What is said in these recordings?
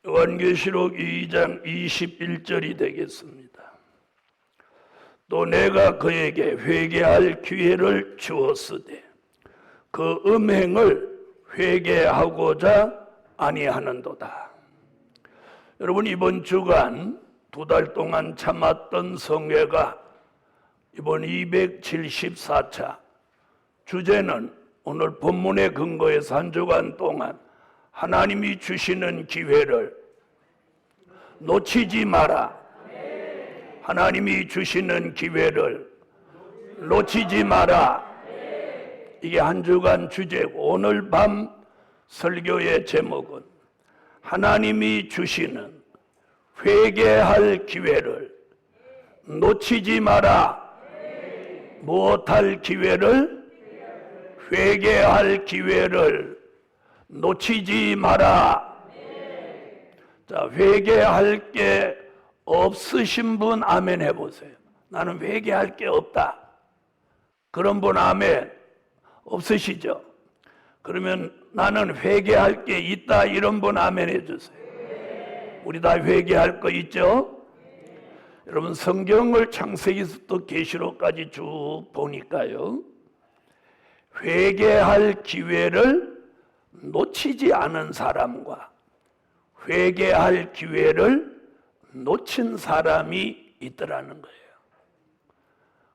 요한계시록 2장 21절이 되겠습니다. 또 내가 그에게 회개할 기회를 주었으되 그 음행을 회개하고자 아니하는도다. 여러분, 이번 주간 2달 동안 참았던 성회가 이번 274차, 주제는 오늘 본문의 근거에서 한 주간 동안 하나님이 주시는 기회를 놓치지 마라. 하나님이 주시는 기회를 놓치지 마라. 이게 한 주간 주제고, 오늘 밤 설교의 제목은 하나님이 주시는 회개할 기회를 놓치지 마라. 무엇할 기회를? 회개할 기회를 놓치지 마라. 자, 회개할 게 없으신 분 아멘 해보세요. 나는 회개할 게 없다. 그런 분 아멘. 없으시죠? 그러면 나는 회개할 게 있다, 이런 분 아멘 해주세요. 우리 다 회개할 거 있죠? 여러분, 성경을 창세기부터 계시록까지 쭉 보니까요, 회개할 기회를 놓치지 않은 사람과 회개할 기회를 놓친 사람이 있더라는 거예요.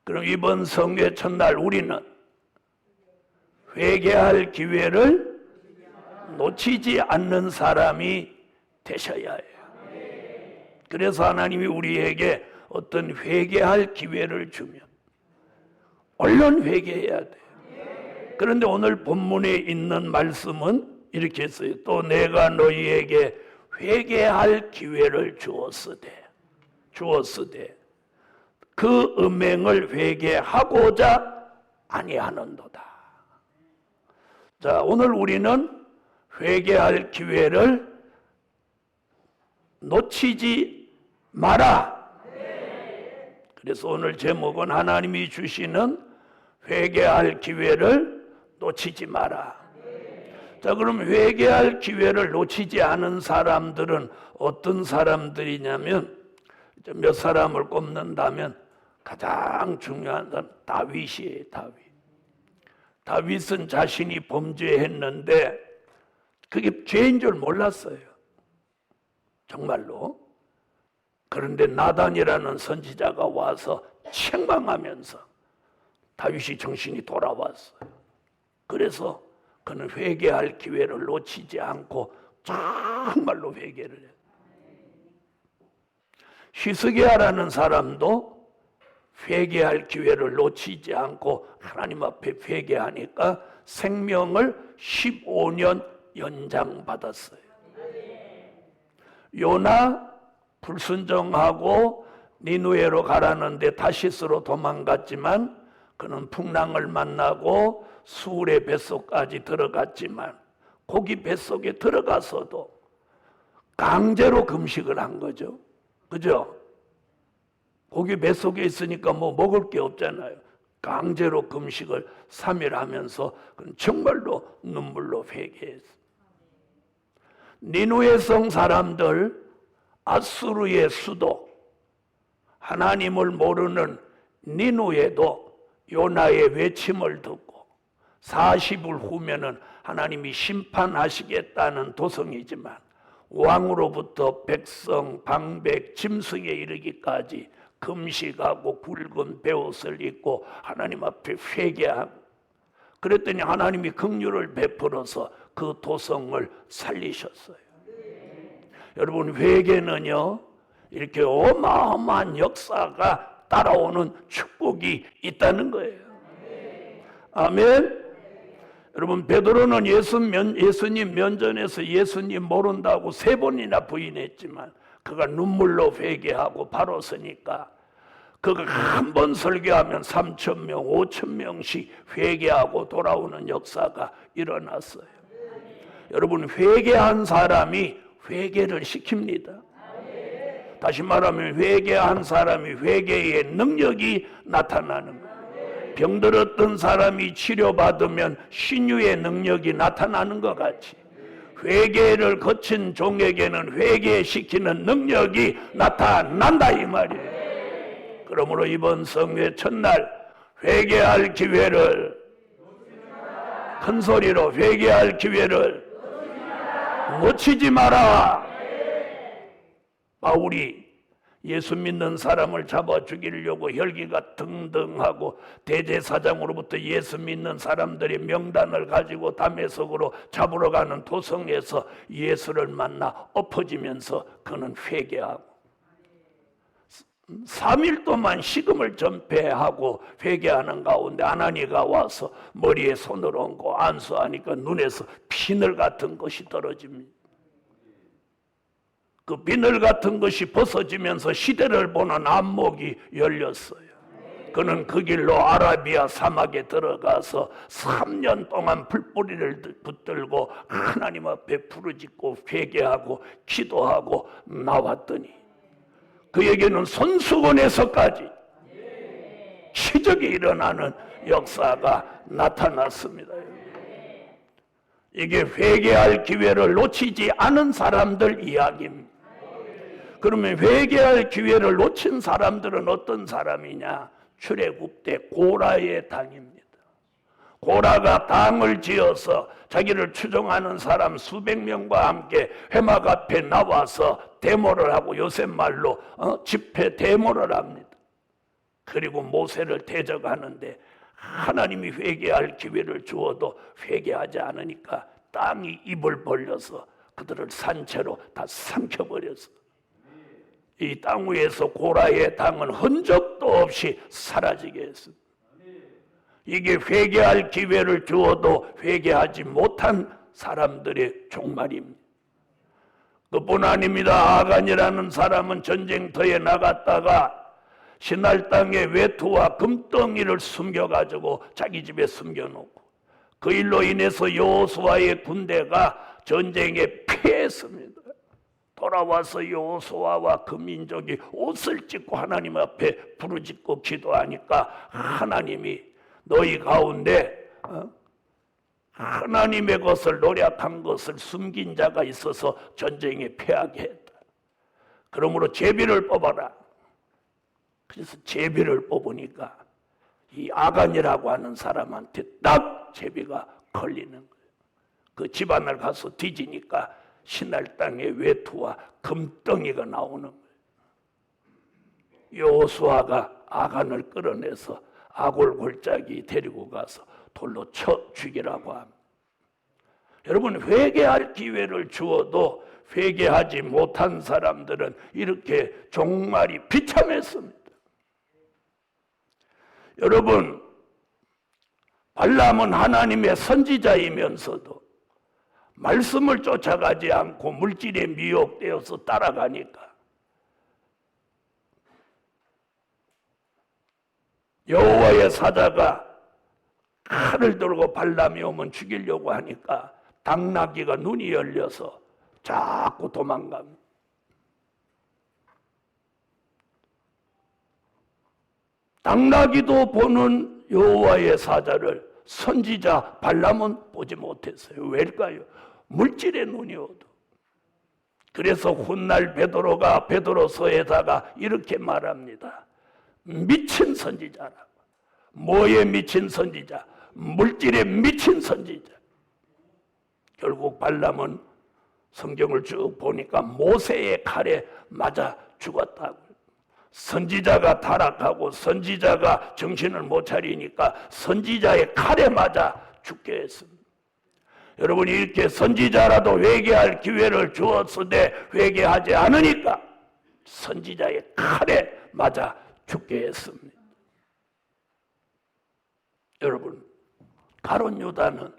그럼 이번 성회 첫날 우리는 회개할 기회를 놓치지 않는 사람이 되셔야 해요. 그래서 하나님이 우리에게 어떤 회개할 기회를 주면 얼른 회개해야 돼요. 그런데 오늘 본문에 있는 말씀은 이렇게 했어요. 또 내가 너희에게 회개할 기회를 주었으되 그 음행을 회개하고자 아니하는도다. 자, 오늘 우리는 회개할 기회를 놓치지 마라. 그래서 오늘 제목은 하나님이 주시는 회개할 기회를 놓치지 마라. 자, 그럼 회개할 기회를 놓치지 않은 사람들은 어떤 사람들이냐면, 몇 사람을 꼽는다면 가장 중요한 사람 다윗이에요. 다윗은 자신이 범죄했는데 그게 죄인 줄 몰랐어요. 정말로. 그런데 나단이라는 선지자가 와서 책망하면서 다윗이 정신이 돌아왔어요. 그래서 그는 회개할 기회를 놓치지 않고 정말로 회개를 해요. 히스기야라는 사람도 회개할 기회를 놓치지 않고 하나님 앞에 회개하니까 생명을 15년 연장받았어요. 요나 불순종하고 니누에로 가라는데 다시스로 도망갔지만 그는 풍랑을 만나고 수울의 뱃속까지 들어갔지만 고기 뱃속에 들어가서도 강제로 금식을 한 거죠. 그죠? 고기 뱃속에 있으니까 뭐 먹을 게 없잖아요. 강제로 금식을 3일 하면서 정말로 눈물로 회개했어요. 니누에 성 사람들, 아수르의 수도, 하나님을 모르는 니누에도 요나의 외침을 듣고 40일 후면은 하나님이 심판하시겠다는 도성이지만 왕으로부터 백성, 방백, 짐승에 이르기까지 금식하고 굵은 베옷을 입고 하나님 앞에 회개하고, 그랬더니 하나님이 긍휼을 베풀어서 그 도성을 살리셨어요. 여러분, 회개는요, 이렇게 어마어마한 역사가 따라오는 축복이 있다는 거예요. 아멘. 여러분, 베드로는 예수님 면전에서 예수님 모른다고 3번이나 부인했지만 그가 눈물로 회개하고 바로 서니까 그가 한 번 설교하면 3,000명, 5,000명씩 회개하고 돌아오는 역사가 일어났어요. 여러분, 회개한 사람이 회개를 시킵니다. 다시 말하면 회개한 사람이 회개의 능력이 나타나는 거예요. 병들었던 사람이 치료받으면 신유의 능력이 나타나는 것 같이 회개를 거친 종에게는 회개시키는 능력이 나타난다 이 말이에요. 그러므로 이번 성회 첫날 회개할 기회를, 큰 소리로 회개할 기회를 놓치지 마라. 바울이 예수 믿는 사람을 잡아 죽이려고 혈기가 등등하고 대제사장으로부터 예수 믿는 사람들의 명단을 가지고 다메섹으로 잡으러 가는 도성에서 예수를 만나 엎어지면서 그는 회개하고 3일 동안 식음을 전폐하고 회개하는 가운데 아나니가 와서 머리에 손을 얹고 안수하니까 눈에서 비늘 같은 것이 떨어집니다. 그 비늘 같은 것이 벗어지면서 시대를 보는 안목이 열렸어요. 그는 그 길로 아라비아 사막에 들어가서 3년 동안 풀뿌리를 붙들고 하나님 앞에 부르짖고 회개하고 기도하고 나왔더니 그에게는 손수건에서까지 기적이 일어나는 역사가 나타났습니다. 이게 회개할 기회를 놓치지 않은 사람들 이야기입니다. 그러면 회개할 기회를 놓친 사람들은 어떤 사람이냐? 출애굽 때 고라의 당입니다. 고라가 당을 지어서 자기를 추종하는 사람 수백 명과 함께 회막 앞에 나와서 데모를 하고 요새 말로 집회 데모를 합니다. 그리고 모세를 대적하는데 하나님이 회개할 기회를 주어도 회개하지 않으니까 땅이 입을 벌려서 그들을 산채로 다 삼켜버렸어. 이 땅 위에서 고라의 당은 흔적도 없이 사라지게 했습니다. 이게 회개할 기회를 주어도 회개하지 못한 사람들의 종말입니다. 그뿐 아닙니다. 아간이라는 사람은 전쟁터에 나갔다가 신할 땅에 외투와 금덩이를 숨겨가지고 자기 집에 숨겨놓고 그 일로 인해서 여호수아의 군대가 전쟁에 패했습니다. 돌아와서 여호수아와 그 민족이 옷을 찢고 하나님 앞에 부르짖고 기도하니까 하나님이 너희 가운데 하나님의 것을 노력한 것을 숨긴 자가 있어서 전쟁에 패하게 했다. 그러므로 제비를 뽑아라. 그래서 제비를 뽑으니까 이 아간이라고 하는 사람한테 딱 제비가 걸리는 거예요. 그 집안을 가서 뒤지니까 신할 땅의 외투와 금덩이가 나오는 거예요. 여호수아가 아간을 끌어내서 아골 골짜기 데리고 가서 돌로 쳐 죽이라고 합니다. 여러분, 회개할 기회를 주어도 회개하지 못한 사람들은 이렇게 종말이 비참했습니다. 여러분, 발람은 하나님의 선지자이면서도 말씀을 쫓아가지 않고 물질에 미혹되어서 따라가니까 여호와의 사자가 칼을 들고 발람이 오면 죽이려고 하니까 당나귀가 눈이 열려서 자꾸 도망갑니다. 당나귀도 보는 여호와의 사자를 선지자 발람은 보지 못했어요. 왜일까요? 물질의 눈이 어두. 그래서 훗날 베드로가 베드로서에다가 이렇게 말합니다. 미친 선지자라고. 뭐에 미친 선지자? 물질에 미친 선지자. 결국 발람은 성경을 쭉 보니까 모세의 칼에 맞아 죽었다고. 선지자가 타락하고 선지자가 정신을 못 차리니까 선지자의 칼에 맞아 죽게 했습니다. 여러분이 이렇게 선지자라도 회개할 기회를 주었으되 회개하지 않으니까 선지자의 칼에 맞아 죽게 했습니다. 여러분, 가룟 유다는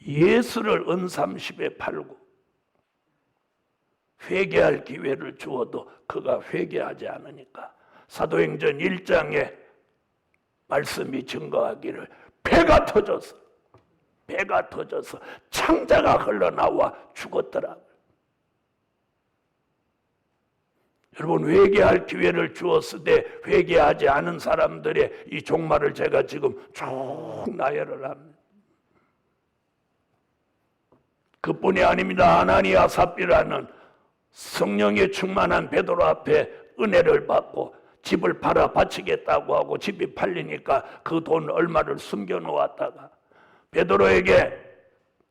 예수를 은삼십에 팔고 회개할 기회를 주어도 그가 회개하지 않으니까 사도행전 1장에 말씀이 증거하기를 배가 터져서 창자가 흘러나와 죽었더라. 여러분, 회개할 기회를 주었으되 회개하지 않은 사람들의 이 종말을 제가 지금 쭉 나열을 합니다. 그뿐이 아닙니다. 아나니아 삽비라는 성령에 충만한 베드로 앞에 은혜를 받고 집을 팔아 바치겠다고 하고 집이 팔리니까 그 돈 얼마를 숨겨놓았다가 베드로에게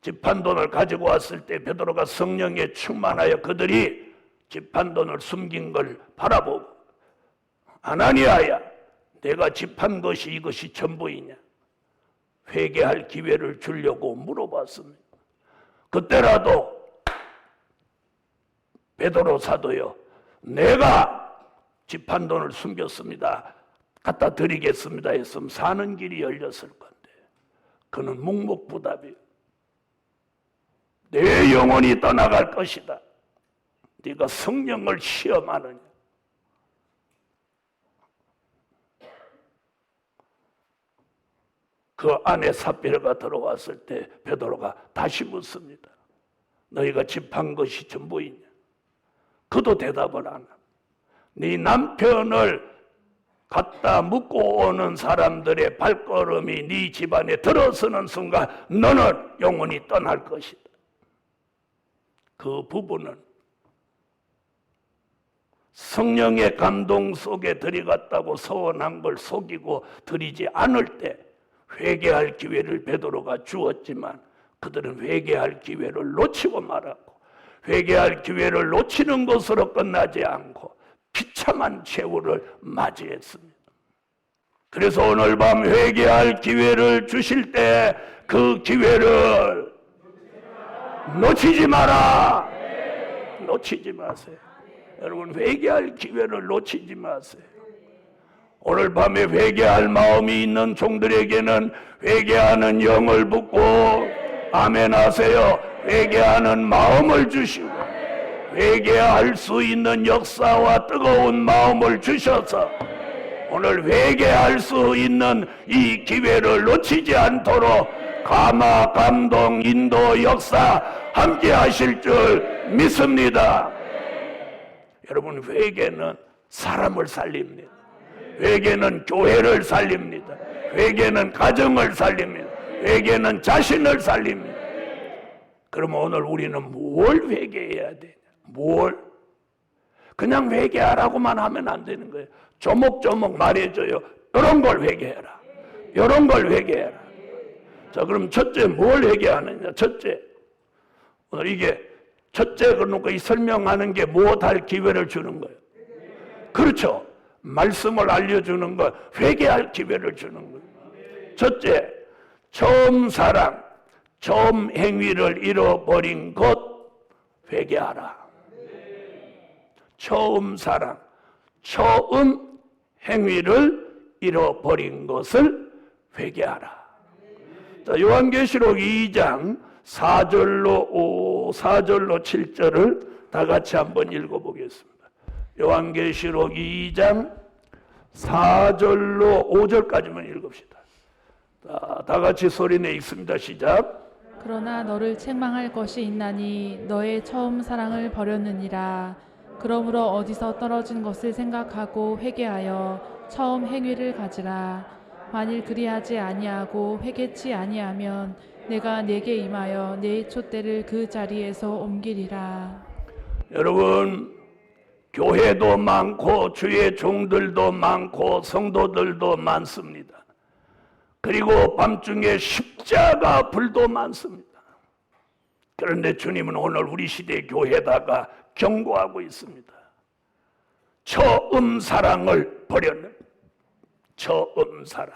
집 판 돈을 가지고 왔을 때 베드로가 성령에 충만하여 그들이 집 판 돈을 숨긴 걸 바라보고 아나니아야, 내가 집 판 것이 이것이 전부이냐? 회개할 기회를 주려고 물어봤습니다. 그때라도 베드로 사도요, 내가 집 판 돈을 숨겼습니다, 갖다 드리겠습니다 했으면 사는 길이 열렸을 건데 그는 묵묵부답이에요. 내 영혼이 떠나갈 것이다. 네가 성령을 시험하느냐? 그 안에 삽비라가 들어왔을 때 베드로가 다시 묻습니다. 너희가 집 판 것이 전부이냐? 그도 대답을 안 합니다. 네 남편을 갖다 묻고 오는 사람들의 발걸음이 네 집안에 들어서는 순간 너는 영원히 떠날 것이다. 그 부부는 성령의 감동 속에 들어갔다고 서원한 걸 속이고 드리지 않을 때 회개할 기회를 베드로가 주었지만 그들은 회개할 기회를 놓치고 말았고, 회개할 기회를 놓치는 것으로 끝나지 않고 비참한 최후를 맞이했습니다. 그래서 오늘 밤 회개할 기회를 주실 때 그 기회를 놓치지 마라. 놓치지 마세요. 여러분, 회개할 기회를 놓치지 마세요. 오늘 밤에 회개할 마음이 있는 종들에게는 회개하는 영을 붓고 아멘 하세요. 회개하는 마음을 주시고 회개할 수 있는 역사와 뜨거운 마음을 주셔서 오늘 회개할 수 있는 이 기회를 놓치지 않도록 감화, 감동, 인도, 역사 함께 하실 줄 믿습니다. 여러분, 회개는 사람을 살립니다. 회개는 교회를 살립니다. 회개는 가정을 살립니다. 회개는 자신을 살립니다. 그러면 오늘 우리는 뭘 회개해야 되냐? 뭘? 그냥 회개하라고만 하면 안 되는 거예요. 조목조목 말해줘요. 이런 걸 회개해라. 이런 걸 회개해라. 자, 그럼 첫째 뭘 회개하느냐? 첫째, 오늘 이게 첫째 그러니까 이 설명하는 게 무엇할 기회를 주는 거예요. 그렇죠. 말씀을 알려주는 것, 회개할 기회를 주는 거예요. 첫째, 처음 사랑, 처음 행위를 잃어버린 것 회개하라. 처음 사랑, 처음 행위를 잃어버린 것을 회개하라. 자, 요한계시록 2장 4절로 7절을 다 같이 한번 읽어보겠습니다. 요한계시록 2장 4절로 5절까지만 읽읍시다. 다 같이 소리내 읽습니다. 시작. 그러나 너를 책망할 것이 있나니 너의 처음 사랑을 버렸느니라. 그러므로 어디서 떨어진 것을 생각하고 회개하여 처음 행위를 가지라. 만일 그리하지 아니하고 회개치 아니하면 내가 네게 임하여 네 촛대를 그 자리에서 옮기리라. 여러분, 교회도 많고 주의 종들도 많고 성도들도 많습니다. 그리고 밤중에 십자가 불도 많습니다. 그런데 주님은 오늘 우리 시대 교회다가 경고하고 있습니다. 처음 사랑을 버렸는, 처음 사랑.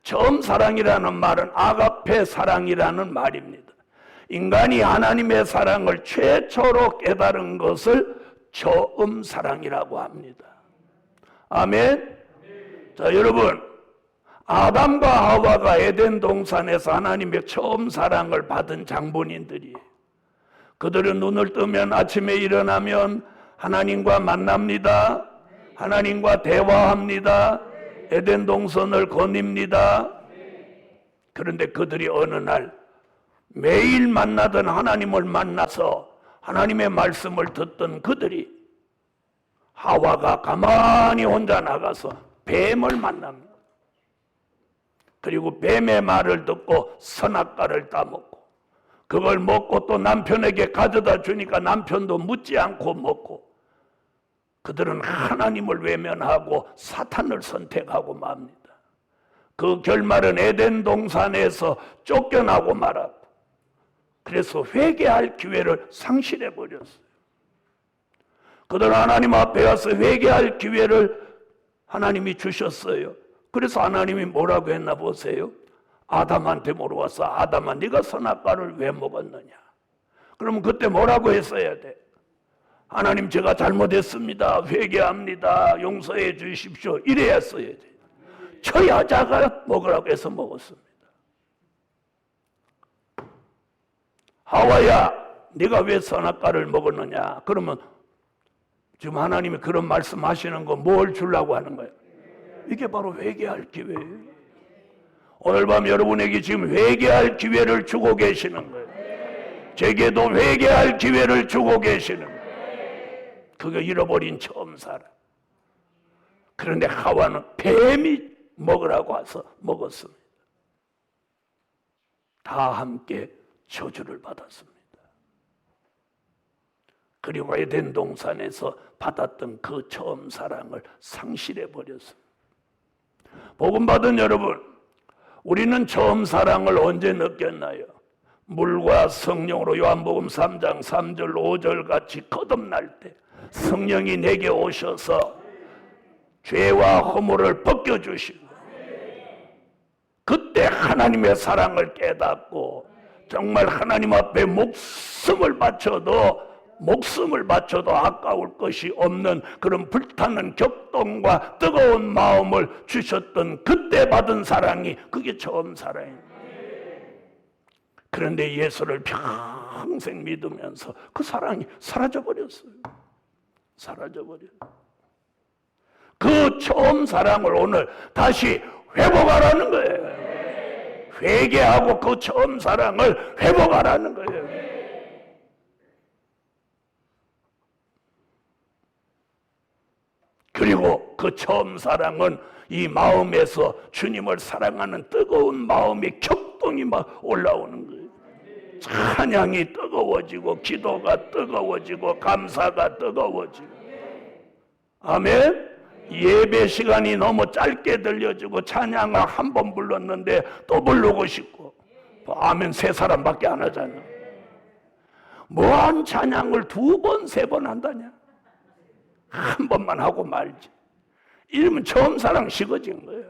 처음 사랑이라는 말은 아가페 사랑이라는 말입니다. 인간이 하나님의 사랑을 최초로 깨달은 것을 처음 사랑이라고 합니다. 아멘. 자, 여러분, 아담과 하와가 에덴 동산에서 하나님의 처음 사랑을 받은 장본인들이에요. 그들은 눈을 뜨면 아침에 일어나면 하나님과 만납니다. 하나님과 대화합니다. 에덴 동산을 거닙니다. 그런데 그들이 어느 날 매일 만나던 하나님을 만나서 하나님의 말씀을 듣던 그들이 하와가 가만히 혼자 나가서 뱀을 만납니다. 그리고 뱀의 말을 듣고 선악과를 따먹고 그걸 먹고 또 남편에게 가져다 주니까 남편도 묻지 않고 먹고, 그들은 하나님을 외면하고 사탄을 선택하고 맙니다. 그 결말은 에덴 동산에서 쫓겨나고 말았고, 그래서 회개할 기회를 상실해 버렸어요. 그들은 하나님 앞에 와서 회개할 기회를 하나님이 주셨어요. 그래서 하나님이 뭐라고 했나 보세요. 아담한테 물어와서 아담아 네가 선악과를 왜 먹었느냐. 그러면 그때 뭐라고 했어야 돼? 하나님 제가 잘못했습니다. 회개합니다. 용서해 주십시오. 이래야 써야 돼. 저 여자가 먹으라고 해서 먹었습니다. 하와야 네가 왜 선악과를 먹었느냐. 그러면 지금 하나님이 그런 말씀하시는 거 뭘 주려고 하는 거예요? 이게 바로 회개할 기회예요. 오늘 밤 여러분에게 지금 회개할 기회를 주고 계시는 거예요. 제게도 회개할 기회를 주고 계시는 거예요. 그거 잃어버린 처음 사람. 그런데 하와는 뱀이 먹으라고 해서 먹었습니다. 다 함께 저주를 받았습니다. 그리고 에덴 동산에서 받았던 그 처음 사랑을 상실해 버렸습니다. 복음 받은 여러분, 우리는 처음 사랑을 언제 느꼈나요? 물과 성령으로 요한복음 3장 3절 5절 같이 거듭날 때 성령이 내게 오셔서 죄와 허물을 벗겨주시고, 그때 하나님의 사랑을 깨닫고 정말 하나님 앞에 목숨을 바쳐도 아까울 것이 없는 그런 불타는 격동과 뜨거운 마음을 주셨던 그때 받은 사랑이, 그게 처음 사랑입니다. 그런데 예수를 평생 믿으면서 그 사랑이 사라져버렸어요. 그 처음 사랑을 오늘 다시 회복하라는 거예요. 회개하고 그 처음 사랑을 회복하라는 거예요. 그리고 그 처음 사랑은 이 마음에서 주님을 사랑하는 뜨거운 마음의 격동이 막 올라오는 거예요. 찬양이 뜨거워지고, 기도가 뜨거워지고, 감사가 뜨거워지고. 아멘. 예배 시간이 너무 짧게 들려지고 찬양을 한 번 불렀는데 또 부르고 싶고, 아멘 세 사람밖에 안 하잖아. 뭐한 찬양을 2번, 3번 한다냐? 한 번만 하고 말지. 이러면 처음 사랑 식어진 거야.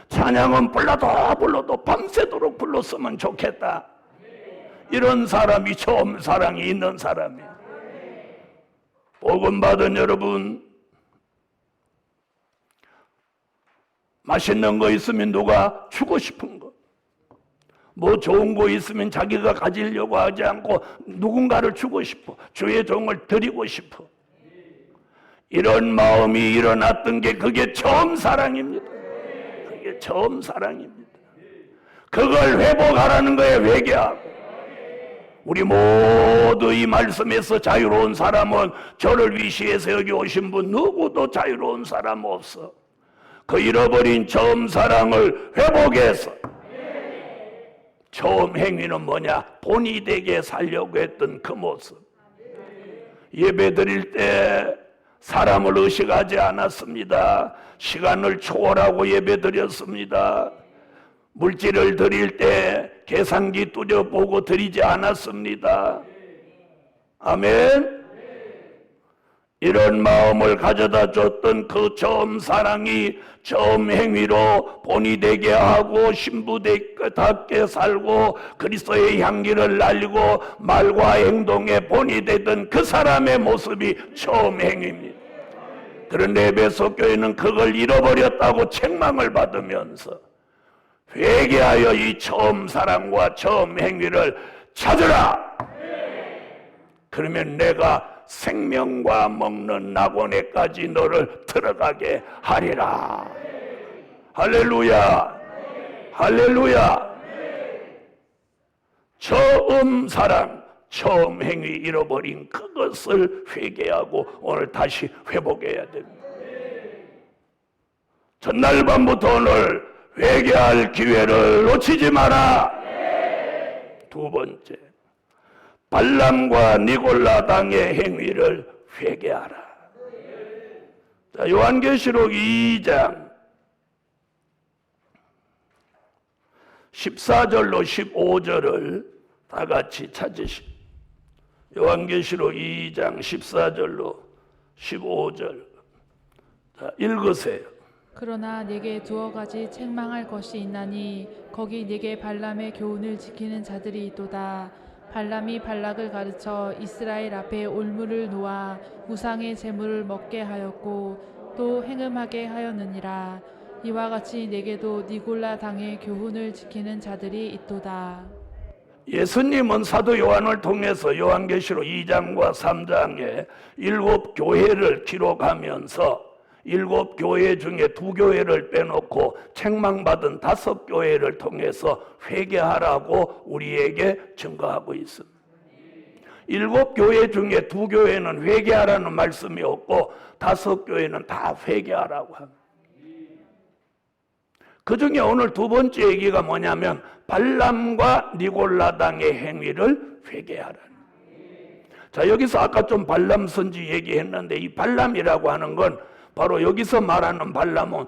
찬양은 불러도 밤새도록 불렀으면 좋겠다. 이런 사람이 처음 사랑이 있는 사람이에요. 복음 받은 여러분, 맛있는 거 있으면 누가 주고 싶은 거, 뭐 좋은 거 있으면 자기가 가지려고 하지 않고 누군가를 주고 싶어. 주의 종을 드리고 싶어. 이런 마음이 일어났던 게 그게 처음 사랑입니다. 그게 처음 사랑입니다. 그걸 회복하라는 거예요. 회개하고. 우리 모두 이 말씀에서 자유로운 사람은, 저를 위시해서 여기 오신 분 누구도 자유로운 사람 없어. 그 잃어버린 처음 사랑을 회복해서, 처음 행위는 뭐냐? 본이 되게 살려고 했던 그 모습. 예배 드릴 때 사람을 의식하지 않았습니다. 시간을 초월하고 예배 드렸습니다. 물질을 드릴 때 계산기 뚜려보고 드리지 않았습니다. 아멘. 이런 마음을 가져다 줬던 그 처음 사랑이 처음 행위로 본이 되게 하고 신부답게 살고 그리스도의 향기를 날리고 말과 행동에 본이 되던 그 사람의 모습이 처음 행위입니다. 그런데 에베소 교회는 그걸 잃어버렸다고 책망을 받으면서 회개하여 이 처음 사랑과 처음 행위를 찾으라. 그러면 내가 생명과 먹는 낙원에까지 너를 들어가게 하리라. 할렐루야. 할렐루야. 처음 사랑, 처음 행위 잃어버린 그것을 회개하고 오늘 다시 회복해야 됩니다. 전날 밤부터 오늘 회개할 기회를 놓치지 마라. 두 번째, 발람과 니골라 당의 행위를 회개하라. 자, 요한계시록 2장 14절로 15절을 다 같이 찾으시오. 요한계시록 2장 14절로 15절. 자, 읽으세요. 그러나 네게 두어 가지 책망할 것이 있나니 거기 네게 발람의 교훈을 지키는 자들이 있도다. 발람이 발락을 가르쳐 이스라엘 앞에 올무를 놓아 우상의 제물을 먹게 하였고 또 행음하게 하였느니라. 이와 같이 네게도 니골라 당의 교훈을 지키는 자들이 있도다. 예수님은 사도 요한을 통해서 요한계시록 2장과 3장에 7교회를 기록하면서 7교회 중에 2교회를 빼놓고 책망받은 5교회를 통해서 회개하라고 우리에게 증거하고 있습니다. 7교회 중에 2교회는 회개하라는 말씀이 없고 5교회는 다 회개하라고 합니다. 그 중에 오늘 두 번째 얘기가 뭐냐면 발람과 니골라 당의 행위를 회개하라. 자, 여기서 아까 좀 발람 선지 얘기했는데 이 발람이라고 하는 건 바로 여기서 말하는 발람은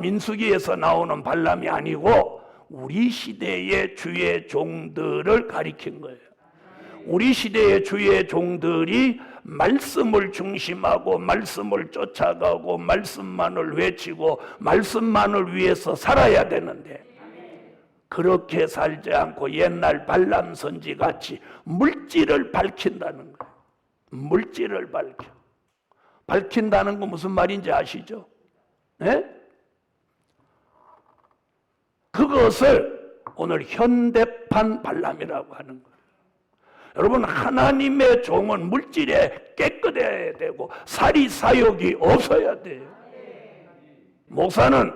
민수기에서 나오는 발람이 아니고 우리 시대의 주의 종들을 가리킨 거예요. 우리 시대의 주의 종들이 말씀을 중심하고 말씀을 쫓아가고 말씀만을 외치고 말씀만을 위해서 살아야 되는데 그렇게 살지 않고 옛날 발람 선지 같이 물질을 밝힌다는 거예요. 물질을 밝힌다는 거 무슨 말인지 아시죠? 네? 그것을 오늘 현대판 발람이라고 하는 거예요. 여러분, 하나님의 종은 물질에 깨끗해야 되고 사리사욕이 없어야 돼요. 목사는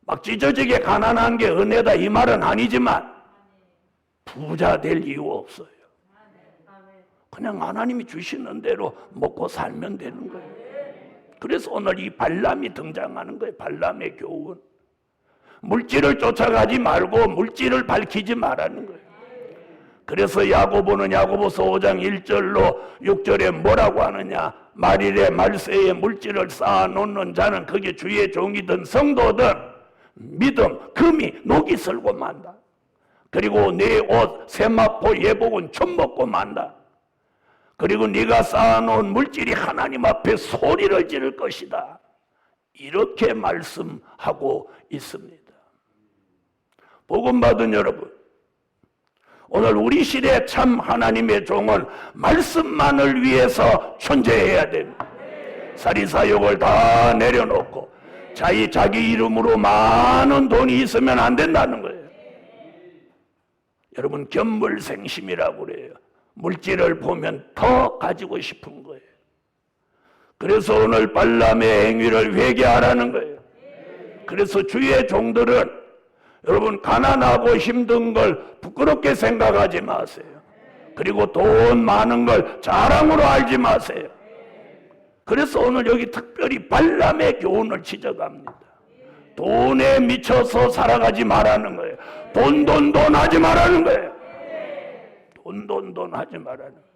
막 찢어지게 가난한 게 은혜다 이 말은 아니지만 부자 될 이유 없어요. 그냥 하나님이 주시는 대로 먹고 살면 되는 거예요. 그래서 오늘 이 발람이 등장하는 거예요. 발람의 교훈. 물질을 쫓아가지 말고 물질을 밝히지 말라는 거예요. 그래서 야고보는 야고보서 5장 1절로 6절에 뭐라고 하느냐? 말일에 말세에 물질을 쌓아놓는 자는 그게 주의 종이든 성도든 믿음, 금이 녹이 슬고 만다. 그리고 네 옷, 세마포, 예복은 춤먹고 만다. 그리고 네가 쌓아놓은 물질이 하나님 앞에 소리를 지를 것이다. 이렇게 말씀하고 있습니다. 복음 받은 여러분, 오늘 우리 시대 참 하나님의 종은 말씀만을 위해서 존재해야 됩니다. 사리사욕을 다 내려놓고 자기 이름으로 많은 돈이 있으면 안 된다는 거예요. 여러분, 견물생심이라고 그래요. 물질을 보면 더 가지고 싶은 거예요. 그래서 오늘 발람의 행위를 회개하라는 거예요. 그래서 주의 종들은 여러분, 가난하고 힘든 걸 부끄럽게 생각하지 마세요. 그리고 돈 많은 걸 자랑으로 알지 마세요. 그래서 오늘 여기 특별히 발람의 교훈을 지적합니다. 돈에 미쳐서 살아가지 말라는 거예요. 돈 하지 말라는 거예요. 돈 하지 말라는 거예요.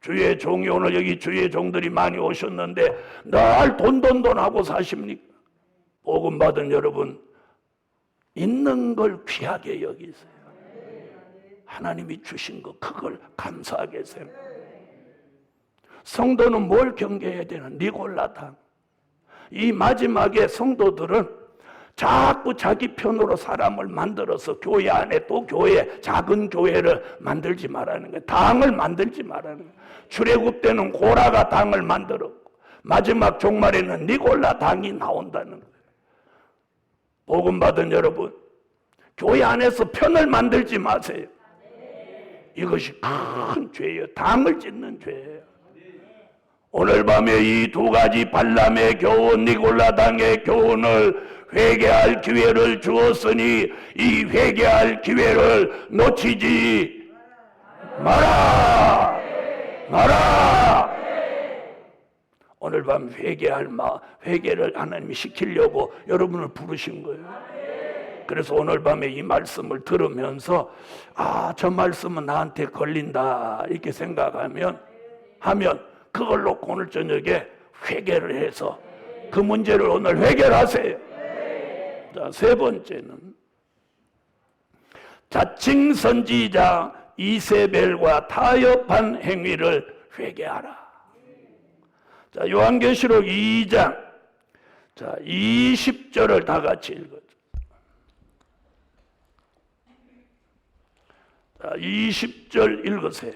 주의 종이 오늘 여기 주의 종들이 많이 오셨는데 늘 돈 하고 사십니까? 복음 받은 여러분, 있는 걸 귀하게 여기세요. 하나님이 주신 거 그걸 감사하게 생각해요. 성도는 뭘 경계해야 되는? 니골라당. 이 마지막에 성도들은 자꾸 자기 편으로 사람을 만들어서 교회 안에 또 작은 교회를 만들지 말라는 거예요. 당을 만들지 말라는 거예요. 출애굽 때는 고라가 당을 만들었고 마지막 종말에는 니골라 당이 나온다는 거예요. 복음 받은 여러분, 교회 안에서 편을 만들지 마세요. 이것이 큰 죄예요. 당을 짓는 죄예요. 오늘 밤에 이 두 가지 발람의 교훈, 니골라 당의 교훈을 회개할 기회를 주었으니 이 회개할 기회를 놓치지 마라. 오늘 밤 회개를 하나님이 시키려고 여러분을 부르신 거예요. 그래서 오늘 밤에 이 말씀을 들으면서 저 말씀은 나한테 걸린다 이렇게 생각하면 그걸 놓고 오늘 저녁에 회개를 해서 그 문제를 오늘 해결하세요. 자, 세 번째는 자칭 선지자 이세벨과 타협한 행위를 회개하라. 자, 요한계시록 2장 20절을 다 같이 읽어요. 자, 20절 읽으세요.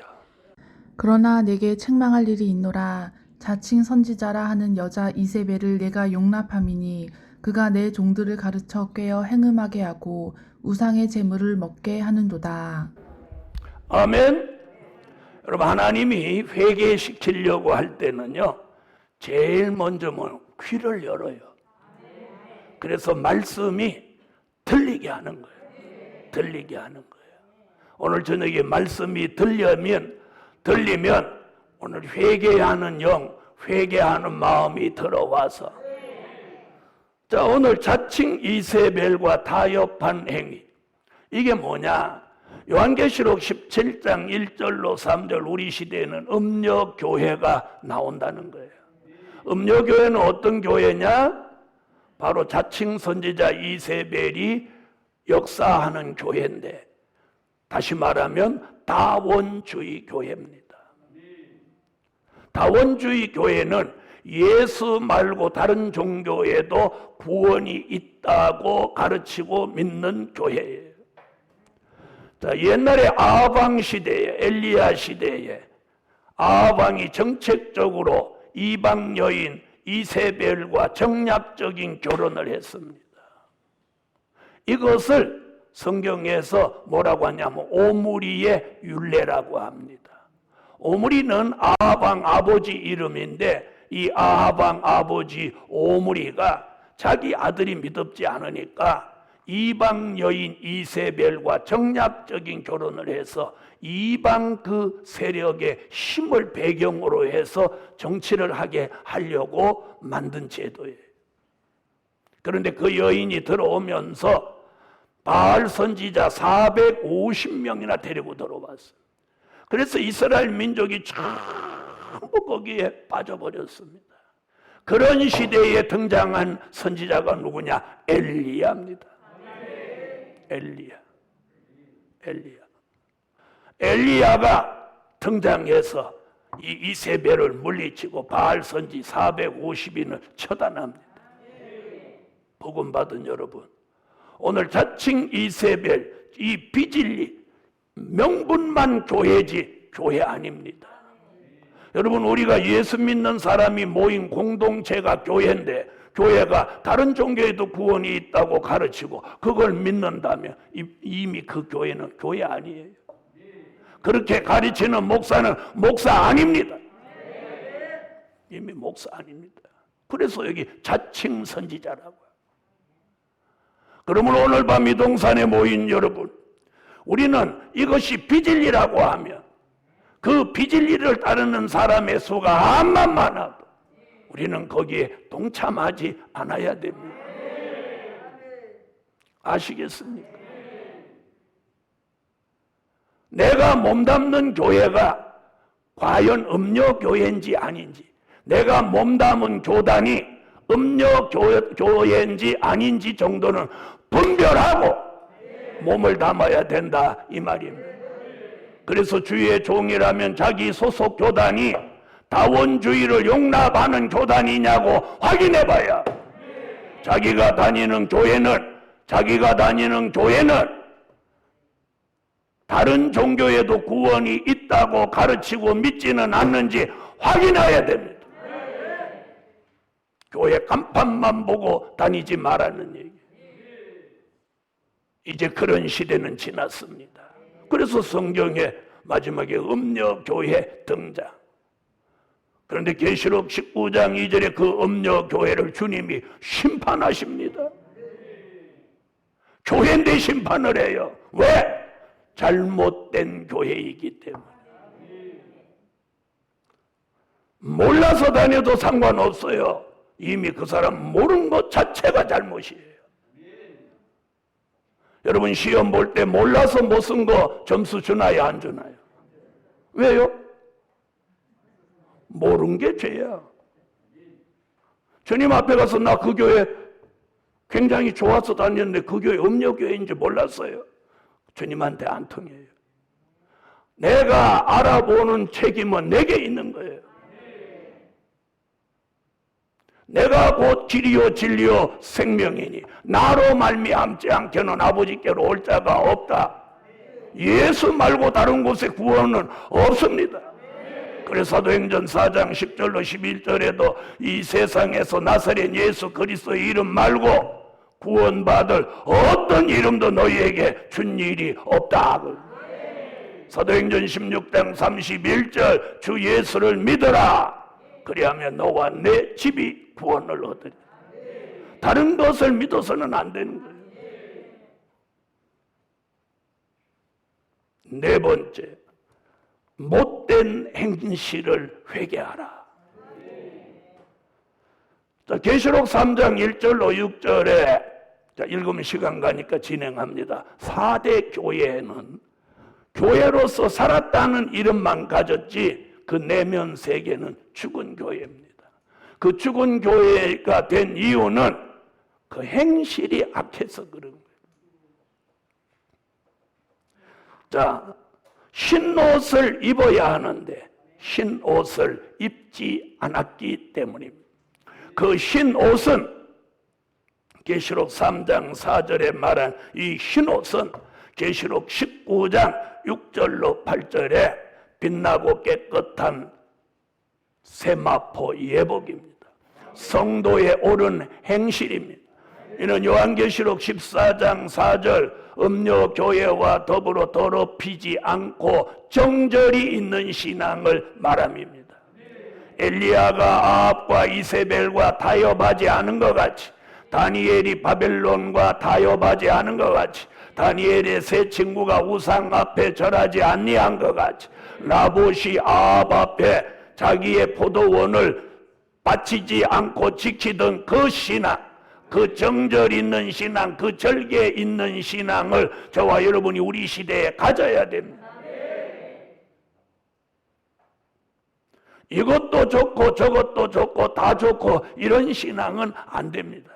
그러나 내게 책망할 일이 있노라. 자칭 선지자라 하는 여자 이세벨을 내가 용납함이니 그가 내 종들을 가르쳐 꿰어 행음하게 하고 우상의 제물을 먹게 하는도다. 아멘. 여러분, 하나님이 회개시키려고 할 때는요, 제일 먼저 귀를 열어요. 그래서 말씀이 들리게 하는 거예요. 들리게 하는 거예요. 오늘 저녁에 말씀이 들리면 오늘 회개하는 영, 회개하는 마음이 들어와서, 자, 오늘 자칭 이세벨과 타협한 행위, 이게 뭐냐? 요한계시록 17장 1절로 3절, 우리 시대에는 음녀교회가 나온다는 거예요. 음녀교회는 어떤 교회냐? 바로 자칭 선지자 이세벨이 역사하는 교회인데, 다시 말하면 다원주의 교회입니다. 다원주의 교회는 예수 말고 다른 종교에도 구원이 있다고 가르치고 믿는 교회예요. 자, 옛날에 아하방 시대에, 엘리야 시대에 아하방이 정책적으로 이방 여인 이세벨과 정략적인 결혼을 했습니다. 이것을 성경에서 뭐라고 하냐면 오므리의 율례라고 합니다. 오므리는 아하방 아버지 이름인데, 이 아하방 아버지 오므리가 자기 아들이 믿음지 않으니까 이방 여인 이세벨과 정략적인 결혼을 해서 이방 그 세력의 힘을 배경으로 해서 정치를 하게 하려고 만든 제도예요. 그런데 그 여인이 들어오면서 바알 선지자 450명이나 데리고 들어왔어요. 그래서 이스라엘 민족이 전부 거기에 빠져버렸습니다. 그런 시대에 등장한 선지자가 누구냐? 엘리야입니다. 엘리야가 등장해서 이 이세벨을 물리치고 바알 선지 450인을 처단합니다. 복음 받은 여러분, 오늘 자칭 이세벨, 이 비진리, 명분만 교회지 교회 아닙니다. 여러분, 우리가 예수 믿는 사람이 모인 공동체가 교회인데, 교회가 다른 종교에도 구원이 있다고 가르치고 그걸 믿는다면 이미 그 교회는 교회 아니에요. 그렇게 가르치는 목사는 목사 아닙니다. 이미 목사 아닙니다. 그래서 여기 자칭 선지자라고요. 그러므로 오늘 밤 이동산에 모인 여러분, 우리는 이것이 비진리라고 하면 그 비진리를 따르는 사람의 수가 암만 많아도 우리는 거기에 동참하지 않아야 됩니다. 아시겠습니까? 내가 몸담는 교회가 과연 음녀교회인지 아닌지, 내가 몸담은 교단이 음녀교회인지 아닌지 정도는 분별하고 몸을 담아야 된다, 이 말입니다. 그래서 주의 종이라면 자기 소속 교단이 다원주의를 용납하는 교단이냐고 확인해봐야, 자기가 다니는 교회는 다른 종교에도 구원이 있다고 가르치고 믿지는 않는지 확인해야 됩니다. 교회 간판만 보고 다니지 말라는 얘기. 이제 그런 시대는 지났습니다. 그래서 성경에 마지막에 음녀교회 등장. 그런데 계시록 19장 2절에 그 음녀교회를 주님이 심판하십니다. 교회인데 심판을 해요. 왜? 잘못된 교회이기 때문에. 몰라서 다녀도 상관없어요. 이미 그 사람 모르는 것 자체가 잘못이에요. 여러분 시험 볼 때 몰라서 못 쓴 거 점수 주나요, 안 주나요? 왜요? 모르는 게 죄야. 주님 앞에 가서 나 그 교회 굉장히 좋아서 다녔는데 그 교회 음료교회인지 몰랐어요. 주님한테 안 통해요. 내가 알아보는 책임은 내게 있는 거예요. 내가 곧 길이요 진리요 생명이니 나로 말미암지 않게는 아버지께로 올 자가 없다. 예수 말고 다른 곳에 구원은 없습니다. 그래서 사도행전 4장 10절로 11절에도 이 세상에서 나사렛 예수 그리스도의 이름 말고 구원받을 어떤 이름도 너희에게 준 일이 없다. 사도행전 16장 31절 주 예수를 믿어라. 그리하면 너와 내 집이 구원을 얻으리. 다른 것을 믿어서는 안 되는 거예요. 네 번째, 못된 행실을 회개하라. 자, 계시록 3장 1절로 6절에 읽으면 시간 가니까 진행합니다. 4대 교회는 교회로서 살았다는 이름만 가졌지 그 내면 세계는 죽은 교회입니다. 그 죽은 교회가 된 이유는 그 행실이 악해서 그런 거예요. 자, 흰옷을 입어야 하는데 흰옷을 입지 않았기 때문입니다. 그 흰옷은 계시록 3장 4절에 말한 이 흰옷은 계시록 19장 6절로 8절에 빛나고 깨끗한 세마포 예복입니다. 성도의 옳은 행실입니다. 이는 요한계시록 14장 4절 음료교회와 더불어 더럽히지 않고 정절이 있는 신앙을 말함입니다. 엘리야가 아합과 이세벨과 타협하지 않은 것 같이, 다니엘이 바벨론과 타협하지 않은 것 같이, 다니엘의 세 친구가 우상 앞에 절하지 아니한 것 같이, 나봇이 아합 앞에 자기의 포도원을 바치지 않고 지키던 그 신앙, 그 정절 있는 신앙, 그 절개 있는 신앙을 저와 여러분이 우리 시대에 가져야 됩니다. 이것도 좋고 저것도 좋고 다 좋고 이런 신앙은 안 됩니다.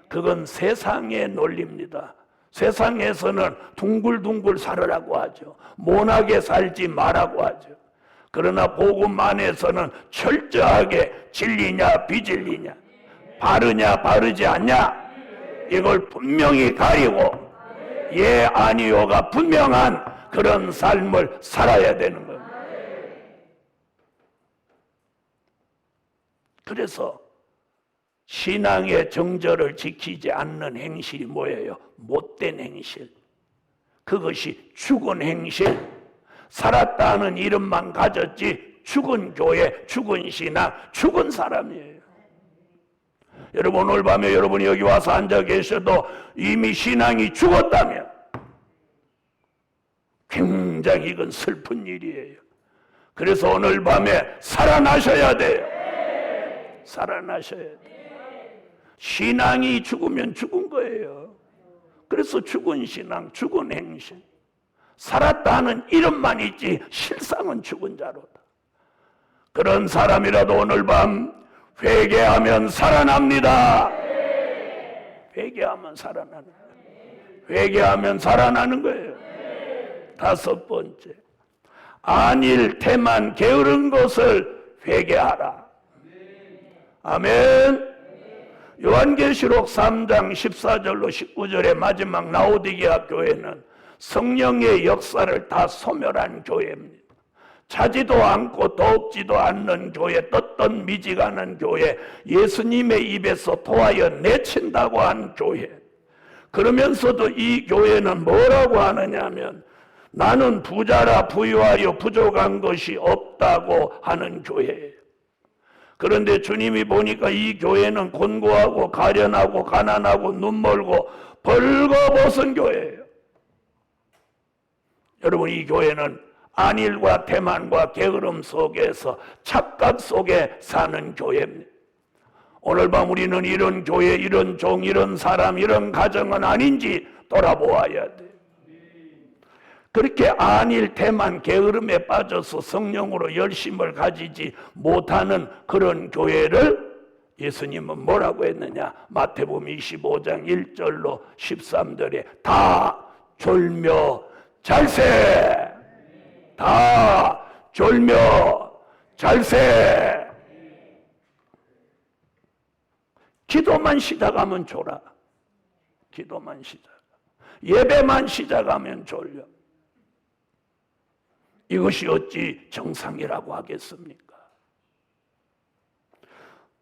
그건 세상의 논리입니다. 세상에서는 둥글둥글 살으라고 하죠. 모나게 살지 말라고 하죠. 그러나 복음 안에서는 철저하게 진리냐 비진리냐, 바르냐 바르지 않냐, 이걸 분명히 가리고 예 아니요가 분명한 그런 삶을 살아야 되는 겁니다. 그래서 신앙의 정절을 지키지 않는 행실이 뭐예요? 못된 행실. 그것이 죽은 행실. 살았다는 이름만 가졌지 죽은 교회, 죽은 신앙, 죽은 사람이에요. 여러분 오늘 밤에 여러분이 여기 와서 앉아 계셔도 이미 신앙이 죽었다면 굉장히 이건 슬픈 일이에요. 그래서 오늘 밤에 살아나셔야 돼요. 살아나셔야 돼요. 신앙이 죽으면 죽은 거예요. 그래서 죽은 신앙, 죽은 행실. 살았다는 이름만 있지 실상은 죽은 자로다. 그런 사람이라도 오늘 밤 회개하면 살아납니다. 회개하면 살아나는 거예요. 회개하면 살아나는 거예요. 다섯 번째, 안일 태만 게으른 것을 회개하라. 아멘. 요한계시록 3장 14절로 19절의 마지막 라오디게아 교회는 성령의 역사를 다 소멸한 교회입니다. 차지도 않고 돕지도 않는 교회, 떴던 미지가는 교회, 예수님의 입에서 토하여 내친다고 한 교회. 그러면서도 이 교회는 뭐라고 하느냐면 나는 부자라 부유하여 부족한 것이 없다고 하는 교회예요. 그런데 주님이 보니까 이 교회는 곤고하고 가련하고 가난하고 눈멀고 벌거벗은 교회예요. 여러분 이 교회는 안일과 태만과 게으름 속에서 착각 속에 사는 교회입니다. 오늘 밤 우리는 이런 교회, 이런 종, 이런 사람, 이런 가정은 아닌지 돌아보아야 돼. 그렇게 안일 태만 게으름에 빠져서 성령으로 열심을 가지지 못하는 그런 교회를 예수님은 뭐라고 했느냐? 마태복음 25장 1절로 13절에 다 졸며 잘세, 다 졸며 잘세. 기도만 시작하면 졸아. 기도만 시작. 예배만 시작하면 졸려. 이것이 어찌 정상이라고 하겠습니까?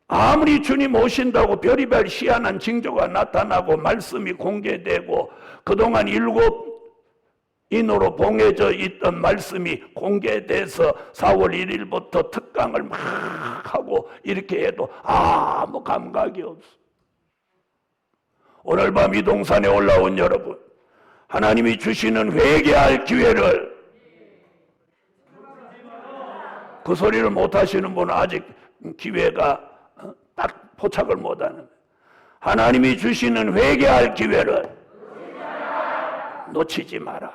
아무리 주님 오신다고 별의별 희한한 징조가 나타나고 말씀이 공개되고 그동안 7인으로 봉해져 있던 말씀이 공개돼서 4월 1일부터 특강을 막 하고 이렇게 해도 아무 감각이 없어. 오늘 밤 이동산에 올라온 여러분, 하나님이 주시는 회개할 기회를, 그 소리를 못 하시는 분은 아직 기회가 딱 포착을 못하는, 하나님이 주시는 회개할 기회를 놓치지 마라.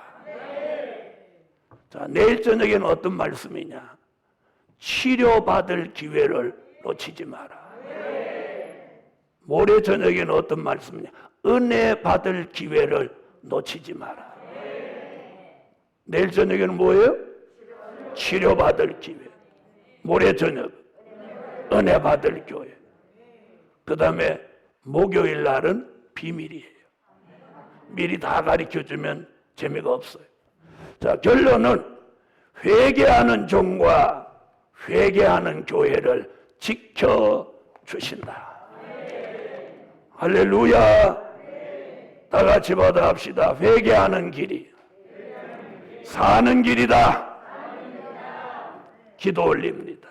자, 내일 저녁에는 어떤 말씀이냐? 치료받을 기회를 놓치지 마라. 모레 저녁에는 어떤 말씀이냐? 은혜 받을 기회를 놓치지 마라. 내일 저녁에는 뭐예요? 치료받을 기회. 모레 저녁 은혜 받을 교회. 그 다음에 목요일 날은 비밀이에요. 미리 다 가르쳐주면 재미가 없어요. 자, 결론은 회개하는 종과 회개하는 교회를 지켜주신다. 할렐루야. 다 같이 받아합시다. 회개하는 길이 사는 길이다. 기도 올립니다.